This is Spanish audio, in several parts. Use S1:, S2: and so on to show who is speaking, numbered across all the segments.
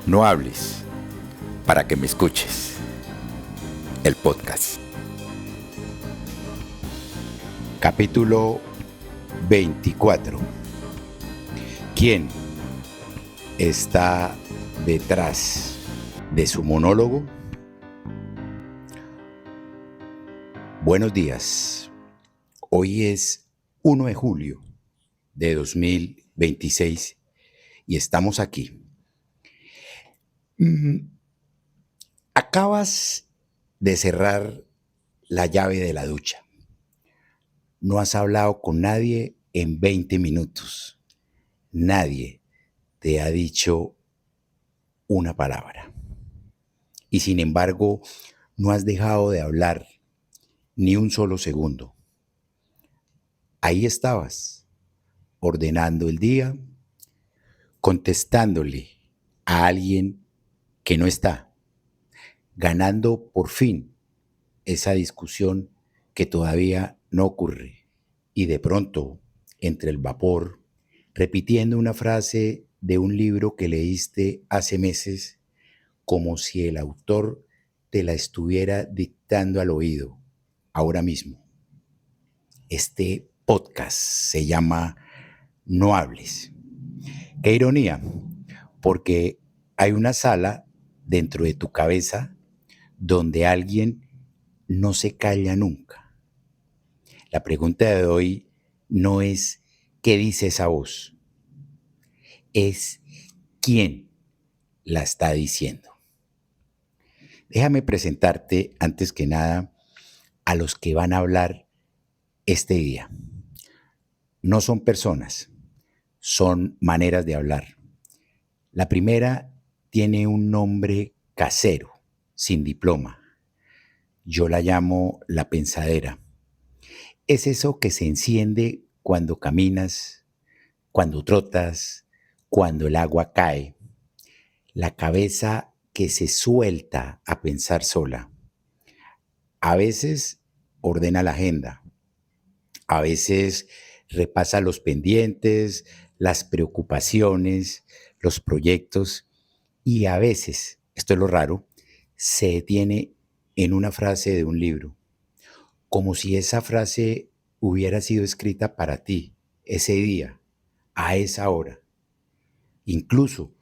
S1: No hables para que me escuches. El podcast. Capítulo 24. ¿Quién está detrás de su monólogo? Buenos días. Hoy es 1 de julio de 2026 y estamos aquí. Acabas de cerrar la llave de la ducha. No has hablado con nadie en 20 minutos. Nadie te ha dicho una palabra. Y sin embargo, no has dejado de hablar ni un solo segundo. Ahí estabas, ordenando el día, contestándole a alguien que no está, ganando por fin esa discusión que todavía no ocurre. Y de pronto, entre el vapor, repitiendo una frase de un libro que leíste hace meses, como si el autor te la estuviera dictando al oído, ahora mismo. Este podcast se llama No hables. Qué ironía, porque hay una sala dentro de tu cabeza donde alguien no se calla nunca. La pregunta de hoy no es ¿qué dice esa voz? Es ¿quién la está diciendo? Déjame presentarte antes que nada a los que van a hablar este día. No son personas, son maneras de hablar. La primera tiene un nombre casero, sin diploma. Yo la llamo la pensadera. Es eso que se enciende cuando caminas, cuando trotas, cuando el agua cae. La cabeza que se suelta a pensar sola. A veces ordena la agenda, a veces repasa los pendientes, las preocupaciones, los proyectos y a veces, esto es lo raro, se detiene en una frase de un libro, como si esa frase hubiera sido escrita para ti, ese día, a esa hora, incluso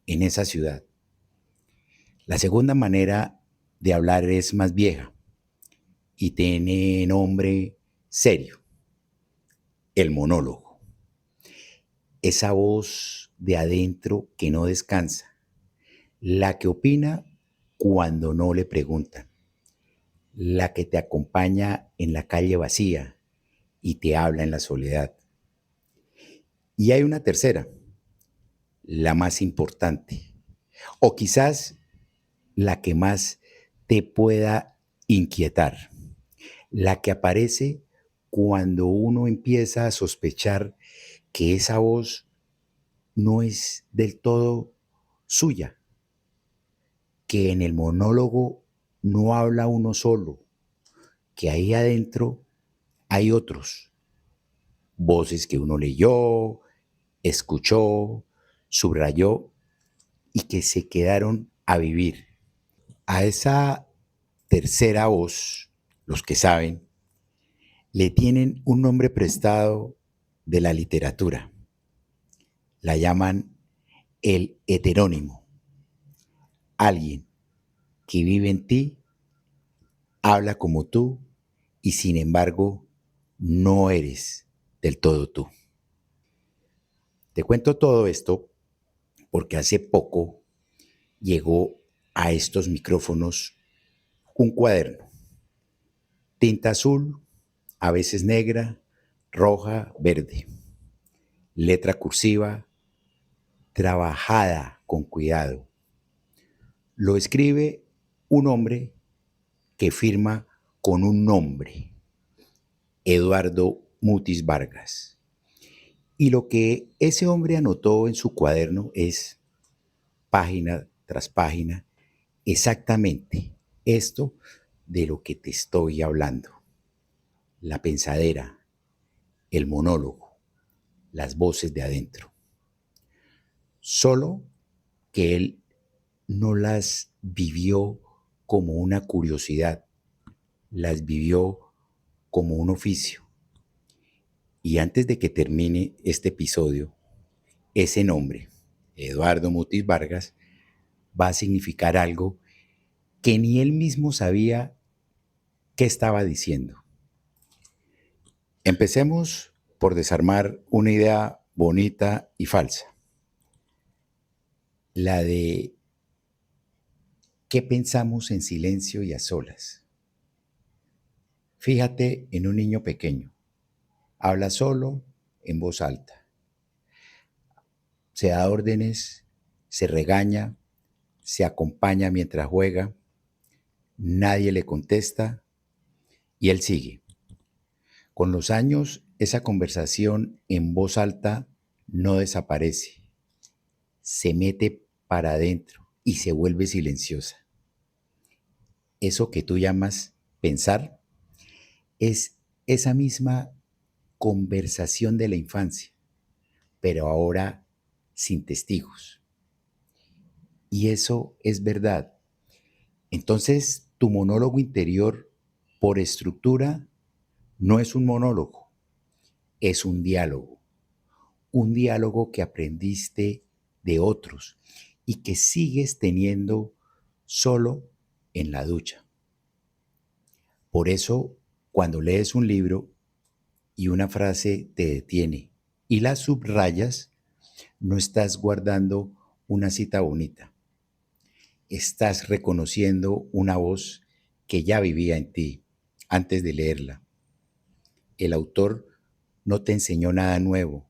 S1: en esa ciudad. La segunda manera de hablar es más vieja y tiene nombre serio, el monólogo. Esa voz de adentro que no descansa, la que opina cuando no le preguntan, la que te acompaña en la calle vacía y te habla en la soledad. Y hay una tercera, la más importante, o quizás la que más te pueda inquietar, la que aparece cuando uno empieza a sospechar que esa voz no es del todo suya, que en el monólogo no habla uno solo, que ahí adentro hay otros, voces que uno leyó, escuchó, subrayó y que se quedaron a vivir. A esa tercera voz, los que saben, le tienen un nombre prestado de la literatura. La llaman el heterónimo. Alguien que vive en ti, habla como tú y sin embargo no eres del todo tú. Te cuento todo esto porque hace poco llegó a estos micrófonos un cuaderno, tinta azul, a veces negra, roja, verde, letra cursiva, trabajada con cuidado. Lo escribe un hombre que firma con un nombre, Eduardo Mutis Vargas. Y lo que ese hombre anotó en su cuaderno es, página tras página, exactamente esto de lo que te estoy hablando. La pensadera, el monólogo, las voces de adentro. Solo que él no las vivió como una curiosidad, las vivió como un oficio. Y antes de que termine este episodio, ese nombre, Eduardo Mutis Vargas, va a significar algo que ni él mismo sabía qué estaba diciendo. Empecemos por desarmar una idea bonita y falsa, la de qué pensamos en silencio y a solas. Fíjate en un niño pequeño, habla solo en voz alta, se da órdenes, se regaña, se acompaña mientras juega, nadie le contesta y él sigue. Con los años, esa conversación en voz alta no desaparece, se mete para adentro y se vuelve silenciosa. Eso que tú llamas pensar es esa misma conversación de la infancia, pero ahora sin testigos. Y eso es verdad. Entonces, tu monólogo interior, por estructura, no es un monólogo, es un diálogo. Un diálogo que aprendiste de otros y que sigues teniendo solo en la ducha. Por eso, cuando lees un libro y una frase te detiene y la subrayas, no estás guardando una cita bonita, estás reconociendo una voz que ya vivía en ti antes de leerla. El autor no te enseñó nada nuevo,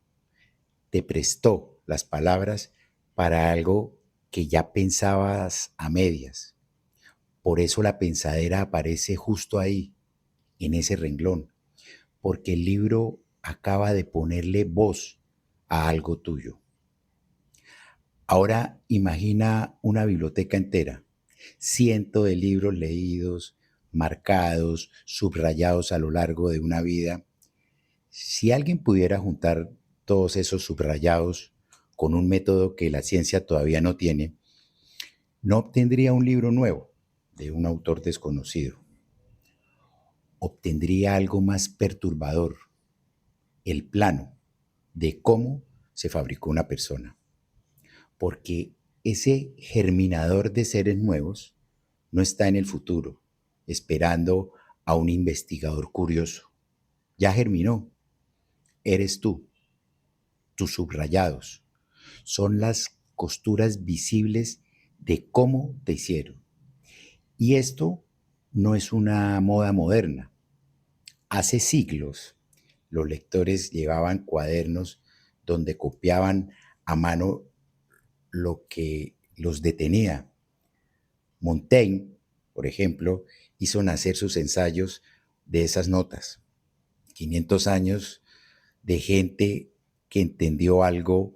S1: te prestó las palabras para algo que ya pensabas a medias. Por eso la pensadera aparece justo ahí, en ese renglón, porque el libro acaba de ponerle voz a algo tuyo. Ahora imagina una biblioteca entera, cientos de libros leídos, marcados, subrayados a lo largo de una vida. Si alguien pudiera juntar todos esos subrayados con un método que la ciencia todavía no tiene, no obtendría un libro nuevo de un autor desconocido. Obtendría algo más perturbador, el plano de cómo se fabricó una persona. Porque ese germinador de seres nuevos no está en el futuro, esperando a un investigador curioso. Ya germinó. Eres tú, tus subrayados. Son las costuras visibles de cómo te hicieron. Y esto no es una moda moderna. Hace siglos los lectores llevaban cuadernos donde copiaban a mano lo que los detenía. Montaigne, por ejemplo, hizo nacer sus ensayos de esas notas. 500 años de gente que entendió algo,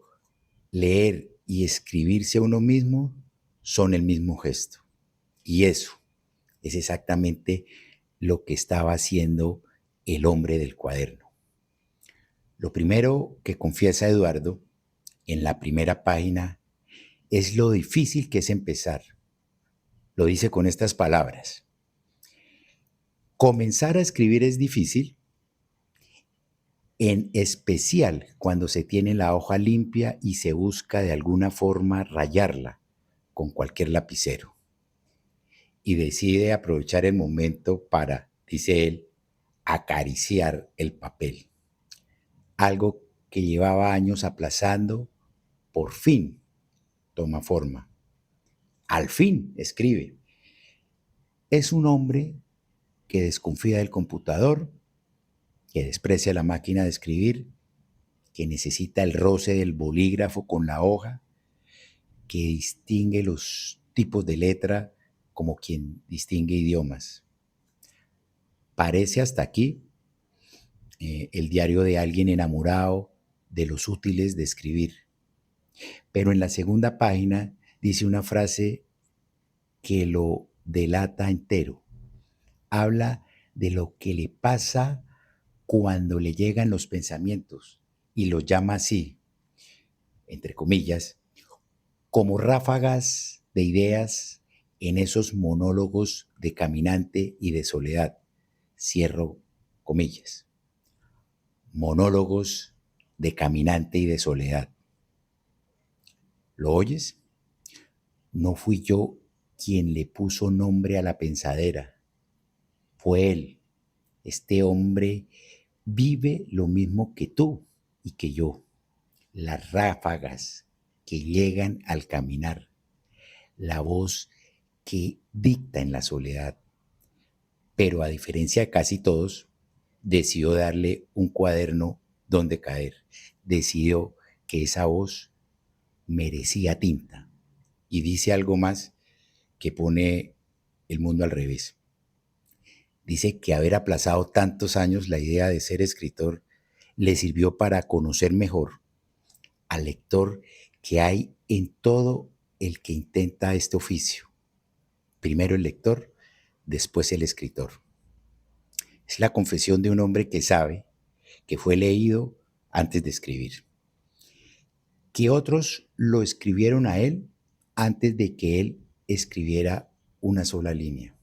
S1: leer y escribirse a uno mismo son el mismo gesto. Y eso es exactamente lo que estaba haciendo el hombre del cuaderno. Lo primero que confiesa Eduardo en la primera página es lo difícil que es empezar. Lo dice con estas palabras. Comenzar a escribir es difícil, en especial cuando se tiene la hoja limpia y se busca de alguna forma rayarla con cualquier lapicero. Y decide aprovechar el momento para, dice él, acariciar el papel. Algo que llevaba años aplazando, por fin toma forma. Al fin escribe. Es un hombre que desconfía del computador, que desprecia la máquina de escribir, que necesita el roce del bolígrafo con la hoja, que distingue los tipos de letra como quien distingue idiomas. Parece hasta aquí el diario de alguien enamorado de los útiles de escribir. Pero en la segunda página dice una frase que lo delata entero. Habla de lo que le pasa cuando le llegan los pensamientos y los llama así, entre comillas, como ráfagas de ideas en esos monólogos de caminante y de soledad. Cierro comillas. Monólogos de caminante y de soledad. ¿Lo oyes? No fui yo quien le puso nombre a la pensadera. Fue él. Este hombre vive lo mismo que tú y que yo. Las ráfagas que llegan al caminar. La voz que dicta en la soledad. Pero a diferencia de casi todos, decidió darle un cuaderno donde caer. Decidió que esa voz merecía tinta. Y dice algo más que pone el mundo al revés. Dice que haber aplazado tantos años la idea de ser escritor le sirvió para conocer mejor al lector que hay en todo el que intenta este oficio. Primero el lector, después el escritor. Es la confesión de un hombre que sabe que fue leído antes de escribir, que otros lo escribieron a él antes de que él escribiera una sola línea.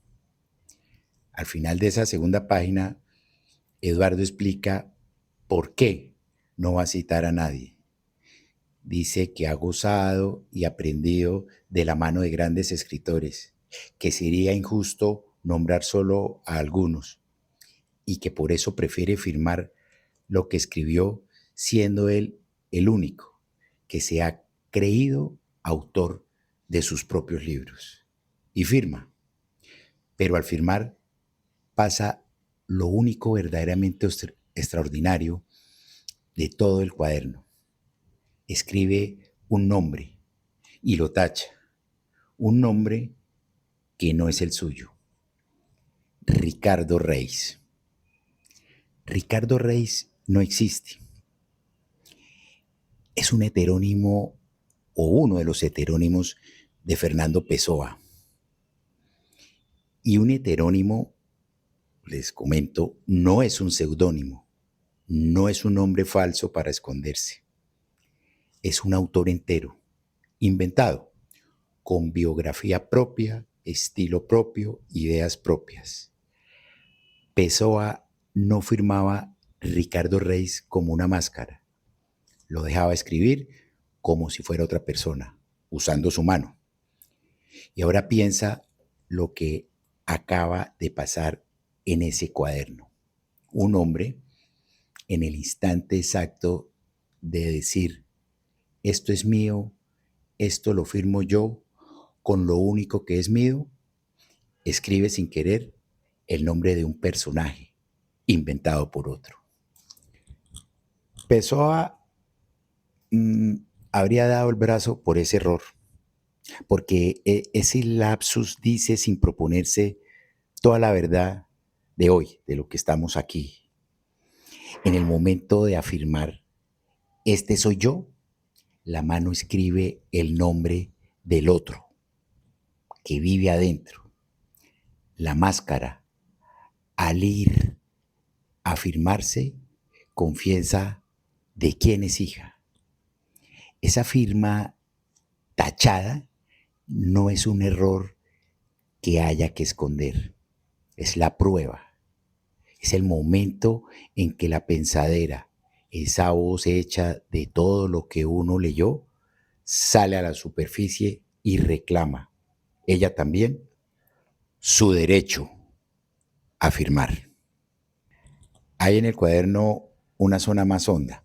S1: Al final de esa segunda página, Eduardo explica por qué no va a citar a nadie. Dice que ha gozado y aprendido de la mano de grandes escritores, que sería injusto nombrar solo a algunos y que por eso prefiere firmar lo que escribió siendo él el único que se ha creído autor de sus propios libros. Y firma. Pero al firmar pasa lo único verdaderamente extraordinario de todo el cuaderno. Escribe un nombre y lo tacha. Un nombre que no es el suyo. Ricardo Reis. Ricardo Reis no existe. Es un heterónimo o uno de los heterónimos de Fernando Pessoa. Y un heterónimo, les comento, no es un seudónimo, no es un nombre falso para esconderse. Es un autor entero, inventado, con biografía propia, estilo propio, ideas propias. Pessoa no firmaba Ricardo Reis como una máscara. Lo dejaba escribir como si fuera otra persona, usando su mano. Y ahora piensa lo que acaba de pasar en ese cuaderno. Un hombre, en el instante exacto de decir, esto es mío, esto lo firmo yo, con lo único que es mío, escribe sin querer el nombre de un personaje inventado por otro. Pessoa habría dado el brazo por ese error, porque ese lapsus dice sin proponerse toda la verdad de hoy, de lo que estamos aquí. En el momento de afirmar, este soy yo, la mano escribe el nombre del otro, que vive adentro. La máscara, al ir a afirmarse, confiesa de quién es hija. Esa firma tachada no es un error que haya que esconder, es la prueba. Es el momento en que la pensadera, esa voz hecha de todo lo que uno leyó, sale a la superficie y reclama, ella también, su derecho a firmar. Hay en el cuaderno una zona más honda,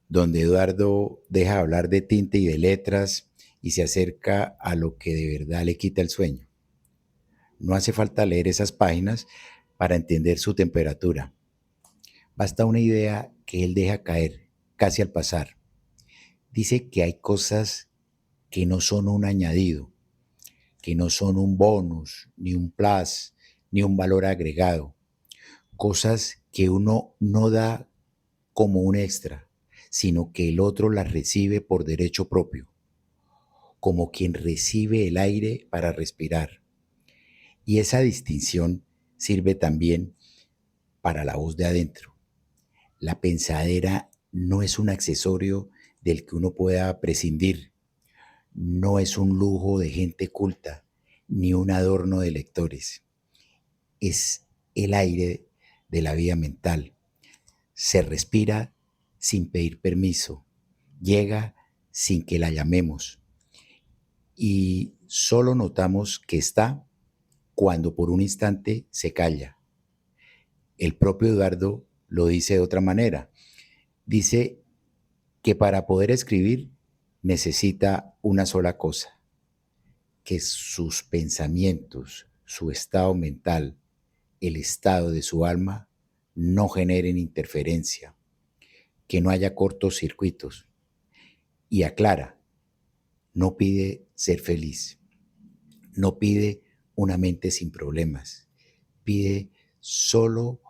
S1: donde Eduardo deja de hablar de tinta y de letras y se acerca a lo que de verdad le quita el sueño. No hace falta leer esas páginas para entender su temperatura. Basta una idea que él deja caer casi al pasar. Dice que hay cosas que no son un añadido, que no son un bonus, ni un plus, ni un valor agregado. Cosas que uno no da como un extra, sino que el otro las recibe por derecho propio, como quien recibe el aire para respirar. Y esa distinción sirve también para la voz de adentro. La pensadera no es un accesorio del que uno pueda prescindir. no es un lujo de gente culta, ni un adorno de lectores. Es el aire de la vida mental. Se respira sin pedir permiso, llega sin que la llamemos y solo notamos que está cuando por un instante se calla. El propio Eduardo lo dice de otra manera. Dice que para poder escribir necesita una sola cosa, que sus pensamientos, su estado mental, el estado de su alma no generen interferencia, que no haya cortocircuitos. Y aclara, no pide ser feliz, no pide una mente sin problemas, pide solo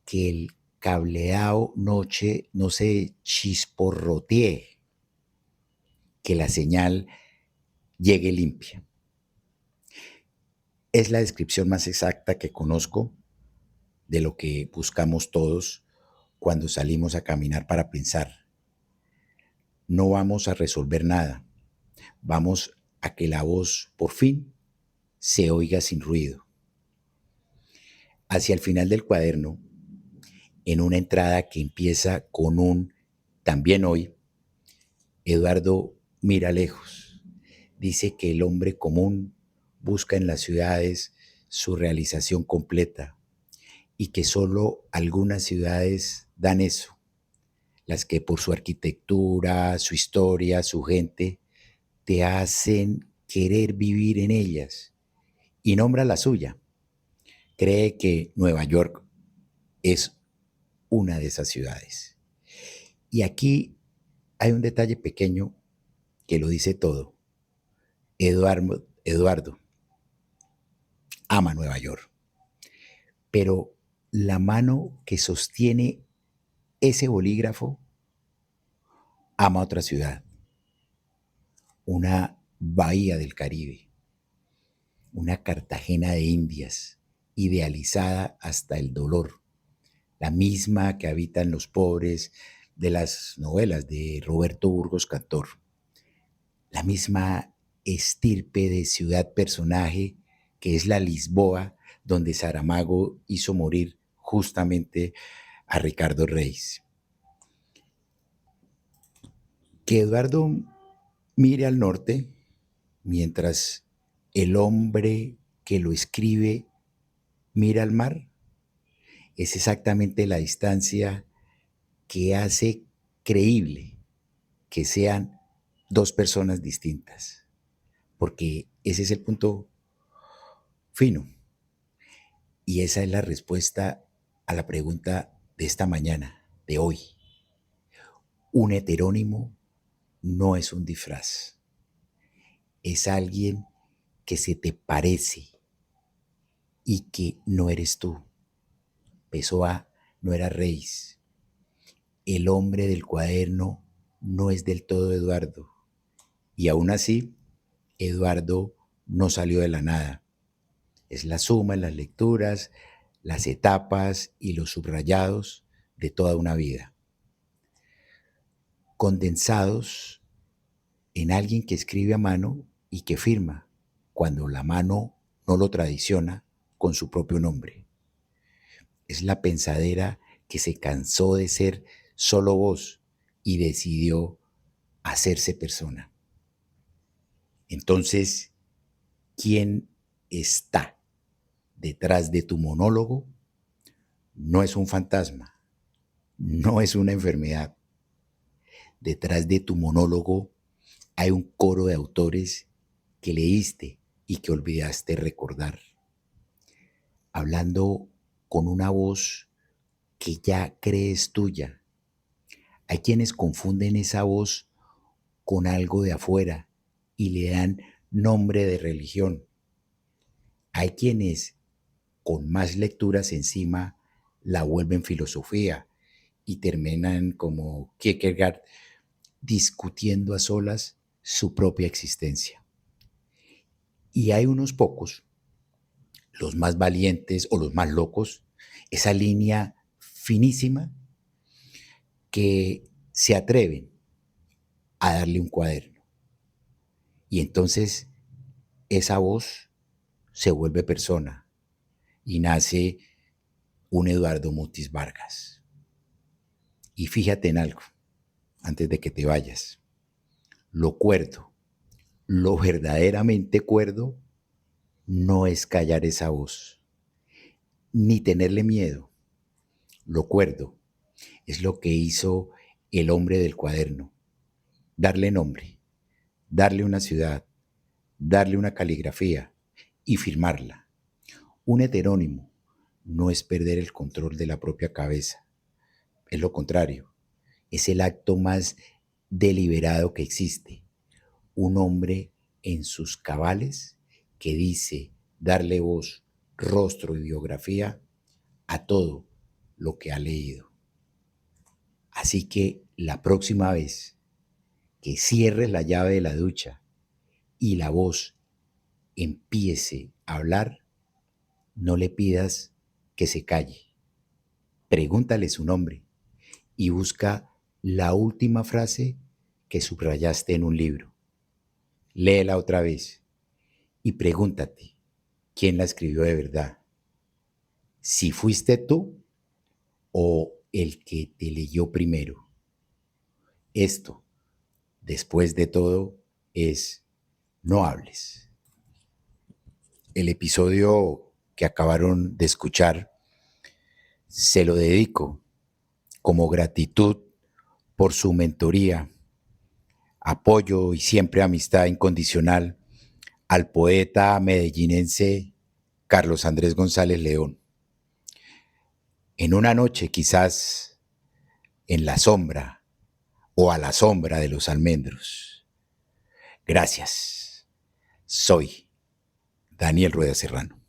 S1: que el cableado noche no se chisporrotee, que la señal llegue limpia. Es la descripción más exacta que conozco de lo que buscamos todos cuando salimos a caminar para pensar. No vamos a resolver nada, vamos a que la voz por fin se oiga sin ruido. Hacia el final del cuaderno, en una entrada que empieza con un también hoy, Eduardo mira lejos. Dice que el hombre común busca en las ciudades su realización completa y que solo algunas ciudades dan eso, las que por su arquitectura, su historia, su gente, te hacen querer vivir en ellas y nombra la suya. Cree que Nueva York es una de esas ciudades. Y aquí hay un detalle pequeño que lo dice todo. Eduardo ama Nueva York, pero la mano que sostiene ese bolígrafo ama otra ciudad, una bahía del Caribe, una Cartagena de Indias, idealizada hasta el dolor, la misma que habitan los pobres de las novelas de Roberto Burgos Cantor, la misma estirpe de ciudad personaje que es la Lisboa donde Saramago hizo morir justamente a Ricardo Reis. Que Eduardo mire al norte mientras el hombre que lo escribe mira al mar es exactamente la distancia que hace creíble que sean dos personas distintas, porque ese es el punto fino y esa es la respuesta a la pregunta de esta mañana, de hoy. Un heterónimo no es un disfraz, es alguien que se te parece y que no eres tú. Pessoa no era Reis. El hombre del cuaderno no es del todo Eduardo. Y aún así, Eduardo no salió de la nada. Es la suma en las lecturas, las etapas y los subrayados de toda una vida, condensados en alguien que escribe a mano y que firma, cuando la mano no lo tradiciona, con su propio nombre. Es la pensadera que se cansó de ser solo voz y decidió hacerse persona. Entonces, ¿quién está detrás de tu monólogo? No es un fantasma, no es una enfermedad. Detrás de tu monólogo hay un coro de autores que leíste y que olvidaste recordar, hablando con una voz que ya crees tuya. Hay quienes confunden esa voz con algo de afuera y le dan nombre de religión. Hay quienes con más lecturas encima la vuelven filosofía y terminan como Kierkegaard discutiendo a solas su propia existencia. Y hay unos pocos, los más valientes o los más locos, esa línea finísima que se atreven a darle un cuaderno Y entonces esa voz se vuelve persona y nace un Eduardo Mutis Vargas. Y fíjate en algo, antes de que te vayas. Lo cuerdo, lo verdaderamente cuerdo, no es callar esa voz, ni tenerle miedo. Lo cuerdo es lo que hizo el hombre del cuaderno. Darle nombre, darle una ciudad, darle una caligrafía y firmarla. Un heterónimo no es perder el control de la propia cabeza. Es lo contrario. Es el acto más deliberado que existe. Un hombre en sus cabales que dice darle voz, rostro y biografía a todo lo que ha leído. Así que la próxima vez que cierres la llave de la ducha y la voz empiece a hablar, no le pidas que se calle. Pregúntale su nombre y busca la última frase que subrayaste en un libro. Léela otra vez y pregúntate quién la escribió de verdad. Si fuiste tú o el que te leyó primero. Esto, después de todo, es no hables. El episodio que acabaron de escuchar se lo dedico como gratitud por su mentoría, apoyo y siempre amistad incondicional al poeta medellinense Carlos Andrés González León. En una noche, quizás en la sombra o a la sombra de los almendros. Gracias. Soy Daniel Rueda Serrano.